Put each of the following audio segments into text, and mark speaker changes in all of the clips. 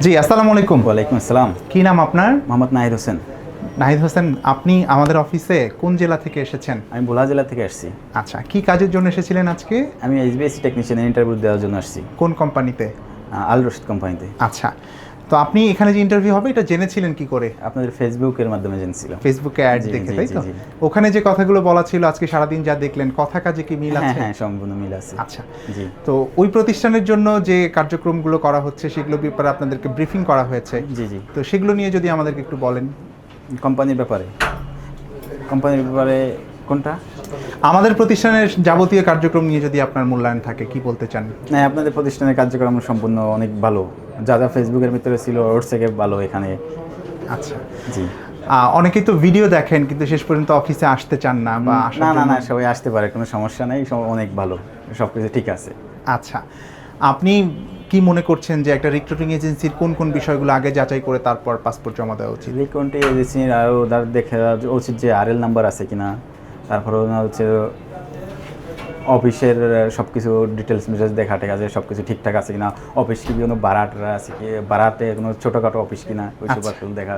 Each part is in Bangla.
Speaker 1: জি, আসসালামু আলাইকুম।
Speaker 2: ওয়ালাইকুম আসসালাম।
Speaker 1: কি নাম আপনার?
Speaker 2: মোহাম্মদ নাহিদ হোসেন।
Speaker 1: নাহিদ হোসেন, আপনি আমাদের অফিসে কোন জেলা থেকে এসেছেন?
Speaker 2: আমি ভোলা জেলা থেকে আসছি।
Speaker 1: আচ্ছা, কি কাজের জন্য এসেছিলেন আজকে?
Speaker 2: আমি এইচবিএসসি টেকনিশিয়ান ইন্টারভিউ দেওয়ার জন্য আসছি।
Speaker 1: কোন কোম্পানিতে?
Speaker 2: আল রশিদ কোম্পানিতে।
Speaker 1: আচ্ছা, তো আপনি এখানে যে ইন্টারভিউ হবে এটা জেনেছিলেন কি করে?
Speaker 2: আপনাদের ফেসবুকের মাধ্যমে জেনেছিলাম।
Speaker 1: ফেসবুকে অ্যাড
Speaker 2: জি,
Speaker 1: দেখে,
Speaker 2: জি,
Speaker 1: তাই
Speaker 2: জি,
Speaker 1: তো?
Speaker 2: জি।
Speaker 1: ওখানে যে কথাগুলো বলা ছিল আজকে সারাদিন যা দেখলেন, কথা কাজে কি মিল
Speaker 2: হ্যাঁ,
Speaker 1: আছে?
Speaker 2: হ্যাঁ, সম্পূর্ণ মিল আছে।
Speaker 1: আচ্ছা,
Speaker 2: জি।
Speaker 1: তো ওই প্রতিষ্ঠানের জন্য যে কার্যক্রমগুলো করা হচ্ছে সেগুলোর ব্যাপারে আপনাদেরকে ব্রিফিং করা হয়েছে।
Speaker 2: জি, জি।
Speaker 1: তো সেগুলো নিয়ে যদি আমাদেরকে একটু বলেন।
Speaker 2: কোম্পানির ব্যাপারে কোনটা?
Speaker 1: আমাদের প্রতিষ্ঠানের যাবতীয় কার্যক্রম নিয়ে যদি আপনার মূল্যায়ন থাকে, কি বলতে চান?
Speaker 2: না, আপনাদের প্রতিষ্ঠানের কার্যক্রম সম্পূর্ণ অনেক ভালো। যা যা ফেসবুকের ভিতরে ছিল ওর থেকে ভালো এখানে।
Speaker 1: আচ্ছা,
Speaker 2: জি।
Speaker 1: অনেকেই তো ভিডিও দেখেন কিন্তু শেষ পর্যন্ত অফিসে আসতে চান না বা আসার
Speaker 2: না, না,
Speaker 1: জন্য।
Speaker 2: না, সবাই আসতে পারে, কোনো সমস্যা নেই, সব অনেক ভালো, সব কিছু ঠিক আছে।
Speaker 1: আচ্ছা, আপনি কি মনে করছেন যে একটা রিক্রুটিং এজেন্সির কোন কোন বিষয়গুলো আগে যাচাই করে তারপর পাসপোর্ট জমা দেওয়া উচিত?
Speaker 2: রিকন্টি এজেন্সির আরও ওদের দেখে উচিত যে আরএল নাম্বার আছে কিনা, তারপরে ওনার হচ্ছে অফিসের সব কিছু ডিটেলস মেসেজ দেখা টেকা যে সব কিছু ঠিকঠাক আছে কিনা, অফিস কি কোনো বাড়াটা আছে কি, বাড়াতে কোনো ছোটোখাটো অফিস কিনা ওইসব
Speaker 1: আচ্ছা।
Speaker 2: আসলে দেখা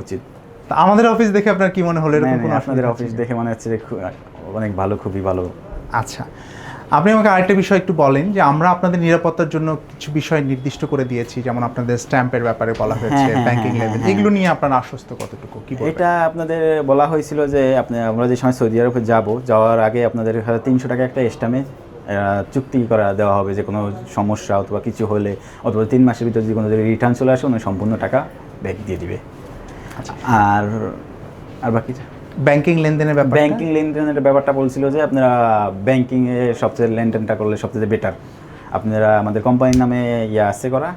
Speaker 2: উচিত।
Speaker 1: তা আমাদের অফিস দেখে আপনার কি মনে হলো?
Speaker 2: না,
Speaker 1: এরকম
Speaker 2: না,
Speaker 1: কোনো
Speaker 2: আপনাদের
Speaker 1: অসুবিধা
Speaker 2: অফিস
Speaker 1: আছে?
Speaker 2: দেখে মনে হচ্ছে যে অনেক ভালো, খুবই ভালো।
Speaker 1: আচ্ছা, আপনি আমাকে আরেকটা বিষয় একটু বলেন যে আমরা আপনাদের নিরাপত্তার জন্য কিছু বিষয় নির্দিষ্ট করে দিয়েছি, যেমন আপনাদের স্ট্যাম্পের ব্যাপারে বলা হয়েছে,
Speaker 2: হ্যাঁ,
Speaker 1: ব্যাংকিং
Speaker 2: হ্যাঁ,
Speaker 1: লেনদেন,
Speaker 2: হ্যাঁ।
Speaker 1: এগুলো নিয়ে আপনার আশ্বস্ত কতটুকু, কি বলবেন?
Speaker 2: এটা আপনাদের বলা হয়েছিল যে আমরা যে সময় সৌদি আরবে যাওয়ার আগে আপনাদের 300 টাকা একটা এস্টামে চুক্তি করা দেওয়া হবে, যে কোনো সমস্যা অথবা কিছু হলে অথবা 3 মাসের ভিতরে যে কোনো যদি রিটার্ন চলে আসে ওনার সম্পূর্ণ টাকা ব্যাক দিয়ে দিবে।
Speaker 1: আচ্ছা,
Speaker 2: আর আর বাকি
Speaker 1: ব্যাংকিং লেনদেনের ব্যাপারে?
Speaker 2: ব্যাংকিং লেনদেনের ব্যাপারটা বলছিল যে আপনারা ব্যাংকিংয়ে সবচেয়ে লেনদেনটা করলে সবচেয়ে বেটার। আপনারা আমাদের কোম্পানির নামে আছে করা,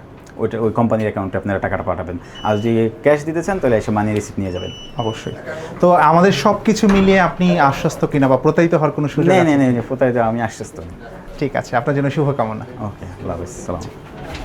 Speaker 2: ওই কোম্পানির অ্যাকাউন্টে আপনারা টাকাটা পাঠাবেন। আর যদি ক্যাশ দিতে চান তাহলে এসে মানি রিসিপ্ট নিয়ে যাবেন।
Speaker 1: অবশ্যই। তো আমাদের সব কিছু মিলিয়ে আপনি আশ্বস্ত কিনা বা প্রতারিত হওয়ার কোনো সুযোগ
Speaker 2: নেই,
Speaker 1: আছে?
Speaker 2: নেই, নেই, কোথায় আমি আশ্বস্ত।
Speaker 1: ঠিক আছে, আপনার জন্য শুভকামনা।
Speaker 2: ওকে, আল্লাহ হাফেজ, সালাম।